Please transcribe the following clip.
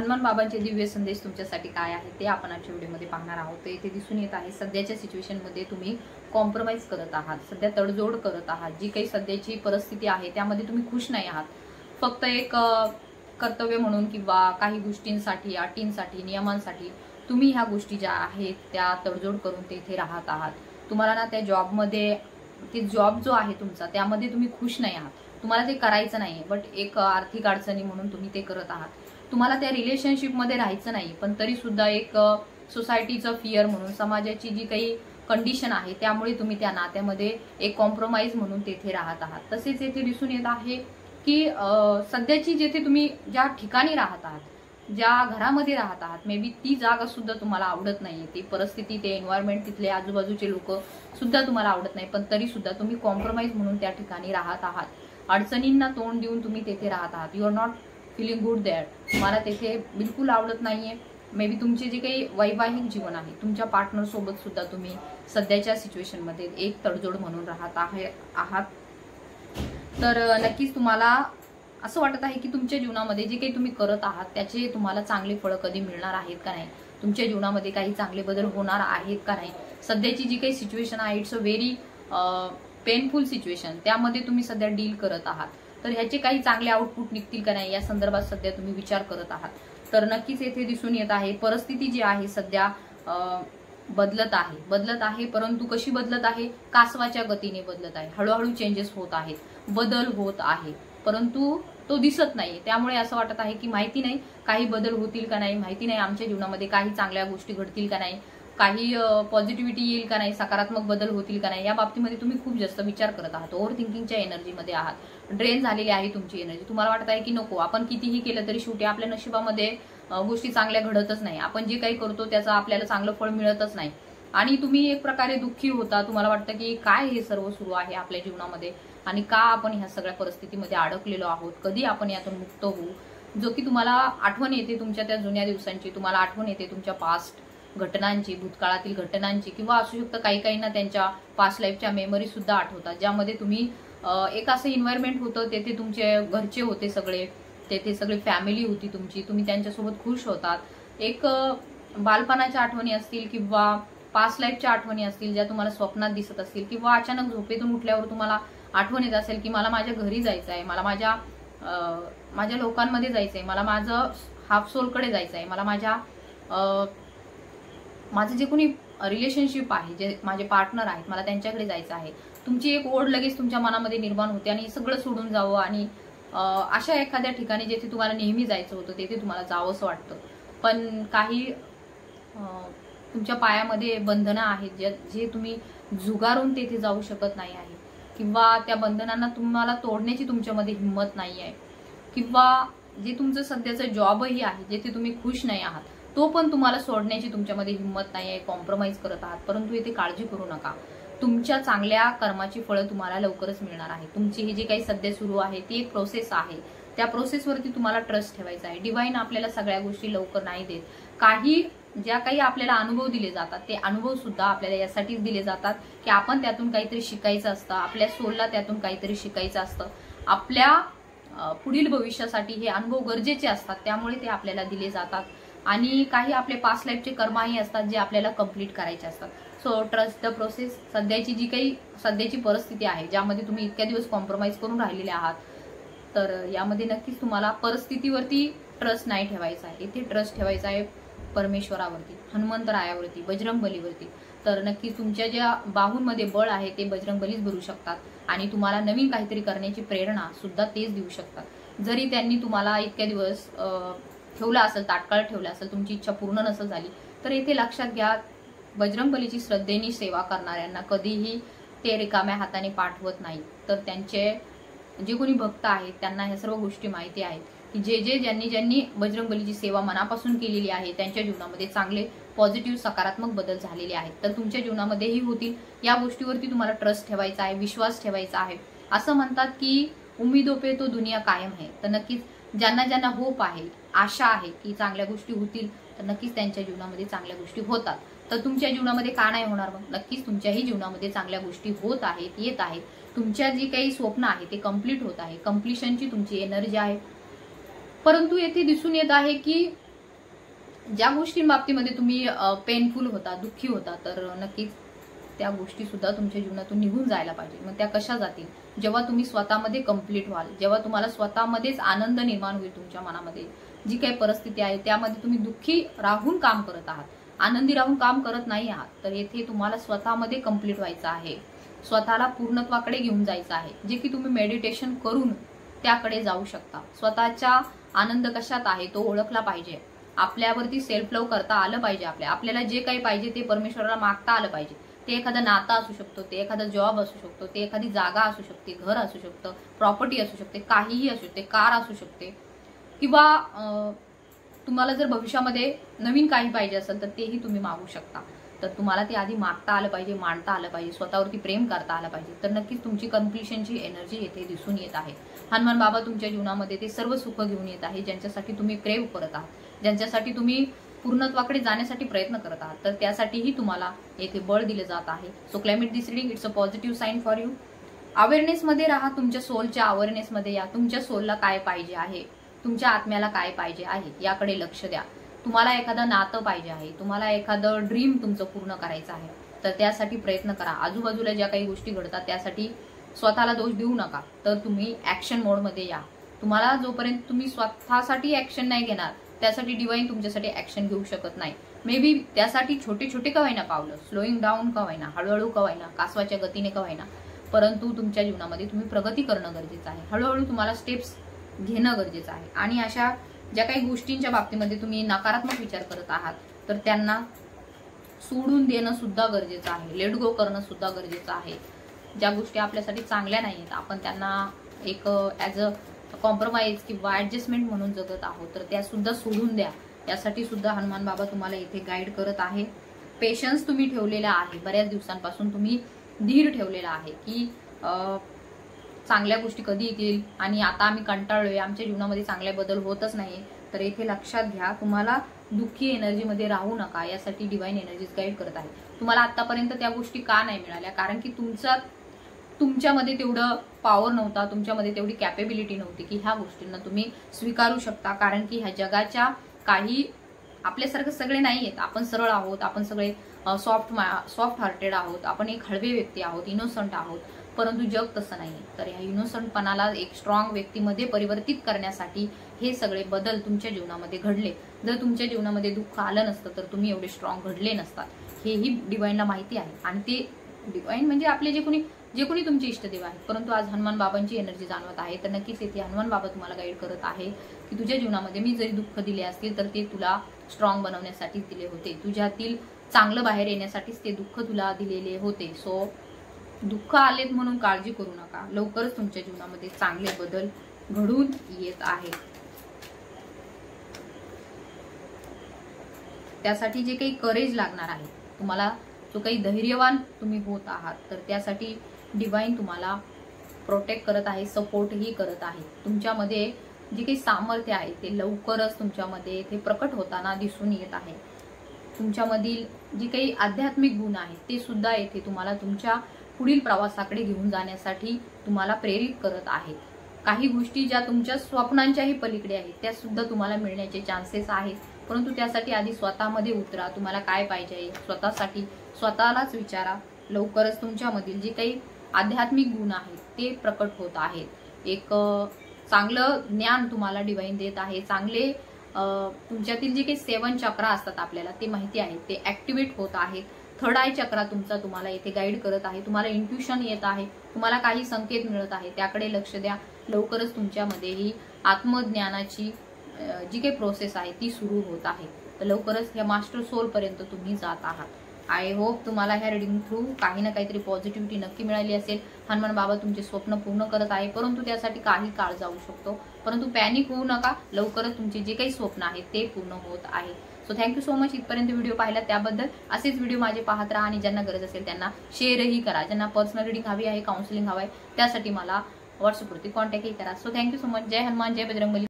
हनुमान बाबांचे दिव्य संदेश तुमच्यासाठी काय आहे ते आपण आजच्या व्हिडिओमध्ये पाहणार आहोत। ते इथे दिसून येत आहे सध्याच्या सिच्युएशनमध्ये तुम्ही कॉम्प्रोमाइज करत आहात, सध्या तडजोड करत आहात। जी काही सध्याची परिस्थिती आहे त्यामध्ये तुम्ही खुश नाही आहात। फक्त एक कर्तव्य म्हणून किंवा काही गोष्टींसाठी, अटींसाठी, नियमांसाठी तुम्ही ह्या गोष्टी ज्या आहेत त्या तडजोड करून ते इथे राहत आहात। तुम्हाला ना त्या जॉबमध्ये, ते जॉब जो आहे तुमचा त्यामध्ये तुम्ही खुश नाही आहात, तुम्हाला ते करायचं नाही, बट एक आर्थिक अडचणी म्हणून तुम्ही ते करत आहात। तुम्हाला त्या रिलेशनशिपमध्ये राहायचं नाही, पण तरी सुद्धा एक सोसायटीचं फिअर म्हणून, समाजाची जी काही कंडिशन आहे त्यामुळे तुम्ही त्या नात्यामध्ये एक कॉम्प्रोमाइज म्हणून तेथे राहत आहात। तसेच येथे दिसून येत आहे की सध्याची जेथे तुम्ही ज्या ठिकाणी राहत आहात, ज्या घरामध्ये राहत आहात, मे बी ती जागा सुद्धा तुम्हाला आवडत नाहीये, ती परिस्थिती, ते एन्व्हायरमेंट, तिथले आजूबाजूचे लोक सुद्धा तुम्हाला आवडत नाही, पण तरी सुद्धा तुम्ही कॉम्प्रोमाइज म्हणून त्या ठिकाणी राहत आहात। अडचणींना तोंड देऊन तुम्ही तेथे राहत आहात। You are not feeling good there, तुम्हाला तेथे बिलकुल आवडत नाहीये। मे बी तुमचे जे काही वैवाहिक जीवन आहे, तुमच्या पार्टनर सोबत सुद्धा तुम्ही सध्याच्या सिच्युएशनमध्ये एक तडजोड म्हणून राहत आहात। तर नक्कीच तुम्हाला असं वाटत आहे की तुमच्या जीवनामध्ये जे काही तुम्ही करत आहात त्याचे तुम्हाला चांगले फळ कधी मिळणार आहेत का नाही, तुमच्या जीवनामध्ये काही चांगले बदल होणार आहेत का नाही। सध्याची जी काही सिच्युएशन आहे, it's a very painful situation, त्यामध्ये तुम्ही सध्या डील करत आहात। तर ह्याचे काही चांगले आउटपुट निघतील का नाही या संदर्भात सध्या तुम्ही विचार करत आहात। तर नक्कीच येथे दिसून येत आहे परिस्थिती जी आहे सध्या बदलत आहे, परंतु कशी बदलत आहे, कासवाच्या गतीने बदलत आहे। हळूहळू चेंजेस होत आहेत, बदल होत आहे, परंतु तो दिसत नाही। त्यामुळे असं वाटत आहे की माहिती नाही काही बदल होतील का नाही, माहिती नाही आमच्या जीवनामध्ये काही चांगल्या गोष्टी घडतील का नाही, काही पॉझिटिव्हिटी येईल का नाही, सकारात्मक बदल होतील का नाही, या बाबतीमध्ये तुम्ही खूप जास्त विचार करत आहात। ओव्हर थिंकिंगच्या एनर्जीमध्ये आहात, ड्रेन झालेली आहे तुमची एनर्जी। तुम्हाला वाटत आहे की नको, आपण कितीही केलं तरी शेवटी आपल्या नशिबामध्ये गोष्टी चांगल्या घडतच नाही, आपण जे काही करतो त्याचं आपल्याला चांगलं फळ मिळतच नाही, आणि तुम्ही एक प्रकारे दुःखी होता। तुम्हाला वाटतं की काय हे सर्व सुरू आहे आपल्या जीवनामध्ये आणि का आपण ह्या सगळ्या परिस्थितीमध्ये अडकलेलो आहोत, कधी आपण यातून मुक्त होऊ। जो की तुम्हाला आठवण येते तुमच्या त्या जुन्या दिवसांची, तुम्हाला आठवण येते तुमच्या पास्ट घटनांची, भूतकाळातील घटनांची, किंवा असू शकतं काही काहींना त्यांच्या पास्ट लाईफच्या मेमरी सुद्धा आठवतात, ज्यामध्ये तुम्ही एक असं एन्व्हायरमेंट होतं, तेथे तुमचे घरचे होते सगळे, तेथे सगळी फॅमिली होती तुमची, तुम्ही त्यांच्यासोबत खुश होतात। एक बालपणाच्या आठवणी असतील किंवा पास्ट लाईफच्या आठवणी असतील ज्या तुम्हाला स्वप्नात दिसत असतील, किंवा अचानक झोपेतून उठल्यावर तुम्हाला आठवण येत असेल की मला माझ्या घरी जायचं आहे, मला माझ्या लोकांमध्ये जायचंय, मला माझं हाफ सोलकडे जायचं आहे, मला माझं जे कोणी रिलेशनशिप आहे, जे माझे पार्टनर आहेत, मला त्यांच्याकडे जायचं आहे। तुमची एक ओढ लगेच तुमच्या मनामध्ये निर्माण होते आणि सगळं सोडून जावं आणि अशा एखाद्या ठिकाणी जेथे तुम्हाला नेहमी जायचं होतं तेथे तुम्हाला जावंसं वाटतं, पण काही तुमच्या पायामध्ये बंधनं आहेत जे तुम्ही झुगारून तेथे जाऊ शकत नाही आहे, किंवा त्या बंधनांना तुम्हाला तोडण्याची तुमच्यामध्ये हिंमत नाही आहे, किंवा जे तुमचं सध्याचं जॉबही आहे जेथे तुम्ही खुश नाही आहात तो पण तुम्हाला सोडण्याची तुमच्यामध्ये हिंमत नाही आहे, कॉम्प्रोमाइज करत आहात। परंतु इथे काळजी करू नका, तुमच्या चांगल्या कर्माची फळं तुम्हाला लवकरच मिळणार आहे। तुमची ही जी काही सध्या सुरू आहे ती एक प्रोसेस आहे, त्या प्रोसेसवरती तुम्हाला ट्रस्ट ठेवायचा आहे। डिवाइन आपल्याला सगळ्या गोष्टी लवकर नाही देत, काही ज्या काही आपल्याला अनुभव दिले जातात ते अनुभव सुद्धा आपल्याला यासाठीच दिले जातात की आपण त्यातून काहीतरी शिकायचं असतं, आपल्या सोलला त्यातून काहीतरी शिकायचं असतं, आपल्या पुढील भविष्यासाठी हे अनुभव गरजेचे असतात, त्यामुळे ते आपल्याला दिले जातात। आणि काही आपले पास्ट लाईफचे कर्मही असतात जे आपल्याला कंप्लीट करायचे असतात। So trust the process. सध्याची परिस्थिती आहे ज्यामध्ये तुम्ही इतक्या दिवस कॉम्प्रोमाइज करून राहिलेले आहात, तर यामध्ये नक्कीच तुम्हाला परिस्थितीवरती ट्रस्ट नाही ठेवायचा आहे, इथे ट्रस्ट ठेवायचा आहे परमेश्वरावरती, हनुमंतरायावरती, बजरंगबलीवरती। तर नक्कीच तुमच्या ज्या बाहूंमध्ये बळ आहे ते बजरंगबलीच भरू शकतात आणि तुम्हाला नवीन काहीतरी करण्याची प्रेरणा सुद्धा तेच देऊ शकतात। जरी त्यांनी तुम्हाला इतक्या दिवस ठेवला असेल, तात्काळ ठेवला असेल, तुमची इच्छा पूर्ण नसेल झाली, तर इथे लक्षात घ्या बजरंगबलीची श्रद्धेने सेवा करणाऱ्यांना कधीही ते रिकाम्या हाताने पाठवत नाही। तर त्यांचे जे कोणी भक्त आहेत त्यांना ह्या सर्व गोष्टी माहिती आहेत की ज्यांनी बजरंगबलीची सेवा मनापासून केलेली आहे त्यांच्या जीवनामध्ये चांगले पॉझिटिव्ह सकारात्मक बदल झालेले आहेत। तर तुमच्या जीवनामध्येही होतील, या गोष्टीवरती तुम्हाला ट्रस्ट ठेवायचा आहे, विश्वास ठेवायचा आहे। असं म्हणतात की उम्मीदों पे तो दुनिया कायम है। तर नक्कीच ज्यांना होप आहे, आशा आहे की चांगल्या गोष्टी होतील, तर नक्कीच त्यांच्या जीवनामध्ये चांगल्या गोष्टी होतात। तर तुमच्या जीवनामध्ये का नाही होणार मग? नक्कीच तुमच्याही जीवनामध्ये चांगल्या गोष्टी होत आहेत, येत आहेत। तुमच्या जी काही स्वप्न आहे ते कंप्लीट होत आहे, कंप्लीशनची तुमची एनर्जी आहे। परंतु येथे दिसून येत आहे की ज्या गोष्टींबाबतीमध्ये तुम्ही पेनफुल होता, दुःखी होता, तर नक्कीच त्या गोष्टी सुद्धा तुमच्या जीवनातून निघून जायला पाहिजे. मग त्या कशा जातील? जेव्हा तुम्ही स्वतःमध्ये कंप्लीट व्हाल, जेव्हा तुम्हाला स्वतःमध्येच आनंद निर्माण होईल, तुमच्या मनामध्ये जी काही परिस्थिती आहे त्यामध्ये तुम्ही दुःखी राहून काम करत आहात, आनंदी राहून काम करत नाही आहात, तर येथे तुम्हाला स्वतःमध्ये कंप्लीट व्हायचं आहे, स्वतःला पूर्णत्वाकडे घेऊन जायचं आहे, जे की तुम्ही मेडिटेशन करून त्याकडे जाऊ शकता. स्वतःचा आनंद कशात आहे तो ओळखला पाहिजे. आपल्यावरती सेल्फ लव्ह करता आलं पाहिजे. आपल्याला जे काही पाहिजे ते परमेश्वराला मागता आलं पाहिजे. ते एखादं नातं असू शकतो, ते एखादा जॉब असू शकतो, ते एखादी जागा असू शकते, घर असू शकतं, प्रॉपर्टी असू शकते, काहीही असू शकते, कार असू शकते, किंवा तुम्हाला जर भविष्यामध्ये नवीन काही पाहिजे असेल तर तेही तुम्ही मागू शकता. तर तुम्हाला ते आधी मागता आलं पाहिजे, मांडता आलं पाहिजे, स्वतःवरती प्रेम करता आलं पाहिजे. तर नक्कीच तुमची कम्प्लिशनची एनर्जी येथे दिसून येत आहे. हनुमान बाबा तुमच्या जीवनामध्ये ते सर्व सुख घेऊन येत आहे, ज्यांच्यासाठी तुम्ही क्रेव करत आहात, ज्यांच्यासाठी तुम्ही पूर्णत्वाकडे जाण्यासाठी प्रयत्न करत आहात. तर त्यासाठीही तुम्हाला येथे बळ दिले जात आहे. So climate this reading it's a positive sign for you. अवेअरनेसमध्ये राहा, तुमच्या सोलच्या अवेअरनेसमध्ये या. तुमच्या सोलला काय पाहिजे आहे, तुमच्या आत्म्याला काय पाहिजे आहे याकडे लक्ष द्या. तुम्हाला एखादं नातं पाहिजे आहे, तुम्हाला एखादं ड्रीम तुमचं पूर्ण करायचं आहे, तर त्यासाठी प्रयत्न करा. आजूबाजूला ज्या काही गोष्टी घडतात त्यासाठी स्वतःला दोष देऊ नका, तर तुम्ही ऍक्शन मोडमध्ये या. तुम्हाला जोपर्यंत तुम्ही स्वतःसाठी ऍक्शन नाही घेणार त्यासाठी डिवाइन तुमच्यासाठी ऍक्शन घेऊ शकत नाही. मे बी त्यासाठी छोटे छोटे का होईना पावलं, स्लोईंग डाऊन का होईना, हळूहळू का होईना, कासवाच्या गतीने का होईना, परंतु तुमच्या जीवनामध्ये तुम्ही प्रगती करणं गरजेचं आहे. हळूहळू तुम्हाला स्टेप्स घेणं गरजेचं आहे. आणि अशा ज्या काही गोष्टींच्या बाबतीमध्ये तुम्ही नकारात्मक विचार करत आहात तर त्यांना सोडून देणं सुद्धा गरजेचं आहे, लेट गो करणं सुद्धा गरजेचं आहे. ज्या गोष्टी आपल्यासाठी चांगल्या नाहीत आपण त्यांना एक ॲज अ कॉम्प्रोमाइज किंवा ऍडजस्टमेंट म्हणून जगत आहोत, तर त्या सुद्धा सोडून द्या. यासाठी सुद्धा हनुमान बाबा तुम्हाला इथे गाईड करत आहे. पेशन्स तुम्ही ठेवलेला आहे, बऱ्याच दिवसांपासून तुम्ही धीर ठेवलेला आहे की चांगल्या गोष्टी कधी येतील आणि आता आम्ही कंटाळलोय, आमच्या जीवनामध्ये चांगले बदल होतच नाही. तर इथे लक्षात घ्या, तुम्हाला दुःखी एनर्जीमध्ये राहू नका, यासाठी डिवाइन एनर्जीज गाईड करत आहे. तुम्हाला आतापर्यंत त्या गोष्टी का नाही मिळाल्या? कारण की तुमच्यामध्ये तेवढं पॉवर नव्हता, तुमच्यामध्ये तेवढी कॅपेबिलिटी नव्हती की ह्या गोष्टींना तुम्ही स्वीकारू शकता. कारण की ह्या जगाच्या काही आपल्यासारखं सगळे नाही आहेत. आपण सरळ आहोत, आपण सगळे सॉफ्ट हार्टेड आहोत, आपण एक हळवे व्यक्ती आहोत, इनोसंट आहोत, परंतु जग तसं नाही. तर ह्या इनोसंटपणाला एक स्ट्रॉंग व्यक्तीमध्ये परिवर्तित करण्यासाठी हे सगळे बदल तुमच्या जीवनामध्ये घडले. जर तुमच्या जीवनामध्ये दुःख आलं नसतं तर तुम्ही एवढे स्ट्रॉंग घडले नसतात, हेही डिवाइनला माहिती आहे. आणि ते डिवाइन म्हणजे आपले जे कोणी तुमचे इष्टदेव आहेत. परंतु आज हनुमान बाबांची एनर्जी जाणवत आहे. तर नक्कीच येथे हनुमान बाबा तुम्हाला गाईड करत आहे की तुझ्या जीवनामध्ये मी जरी दुःख दिले असतील तर ते तुला स्ट्रॉंग बनवण्यासाठी दिले होते, तुझ्यातील चांगलं बाहेर येण्यासाठीच ते दुःख तुला दिलेले होते. सो दुःख आलेत म्हणून काळजी करू नका, लवकरच तुमच्या जीवनामध्ये चांगले बदल घडून येत आहेत. त्यासाठी जे काही करेज लागणार आहे, तुम्हाला जो काही धैर्यवान तुम्ही होत आहात, तर त्यासाठी डिवाइन तुम्हाला प्रोटेक्ट करत आहे, सपोर्टही करत आहे. तुमच्यामध्ये जे काही सामर्थ्य आहे ते लवकरच तुमच्यामध्ये ते प्रकट होताना दिसून येत आहे. तुमच्यामधील जे काही आध्यात्मिक गुण आहेत ते सुद्धा येथे तुम्हाला तुमच्या पुढील प्रवासाकडे घेऊन जाण्यासाठी तुम्हाला प्रेरित करत आहेत. काही गोष्टी ज्या तुमच्या स्वप्नांच्याही पलीकडे आहेत त्या सुद्धा तुम्हाला मिळण्याचे चान्सेस आहेत. परंतु त्यासाठी आधी स्वतःमध्ये उतरा, तुम्हाला काय पाहिजे स्वतःसाठी स्वतःलाच विचारा. लवकरच तुमच्यामधील जे काही आध्यात्मिक गुण आहेत ते प्रकट होत आहेत. एक चांगलं ज्ञान तुम्हाला डिवाइन देत आहे. चांगले तुमच्यातील जे काही 7 चक्र असतात आपल्याला ते माहिती आहे, ते ऍक्टिव्हेट होत आहेत. थर्ड आय चक्रा तुमचा तुम्हाला इथे गाईड करत आहे. तुम्हाला इंट्युशन येत आहे, तुम्हाला काही संकेत मिळत आहे, त्याकडे लक्ष द्या. लवकरच तुमच्यामध्ये ही आत्मज्ञानाची जी काही प्रोसेस आहे ती सुरू होत आहे. तर लवकरच या मास्टर सोल पर्यंत तुम्ही जात आहात. आय होप तुम्हाला ह्या रिडिंग थ्रू काही ना काहीतरी पॉझिटिव्हिटी नक्की मिळाली असेल. हनुमान बाबा तुमचे स्वप्न पूर्ण करत आहे, परंतु त्यासाठी काही काळ जाऊ शकतो. परंतु पॅनिक होऊ नका, लवकरच तुमचे जे काही स्वप्न आहेत ते पूर्ण होत आहे. सो थँक्यू सो मच इथपर्यंत व्हिडिओ पाहिला त्याबद्दल. असेच व्हिडिओ माझे पाहत राहा आणि ज्यांना गरज असेल त्यांना शेअरही करा. ज्यांना पर्सनल रिडिंग हवी आहे, काउन्सिलिंग हवं आहे, त्यासाठी मला व्हॉट्सअपवरती कॉन्टॅक्टही करा. So thank you so much. जय हनुमान, जय बजरंगबली.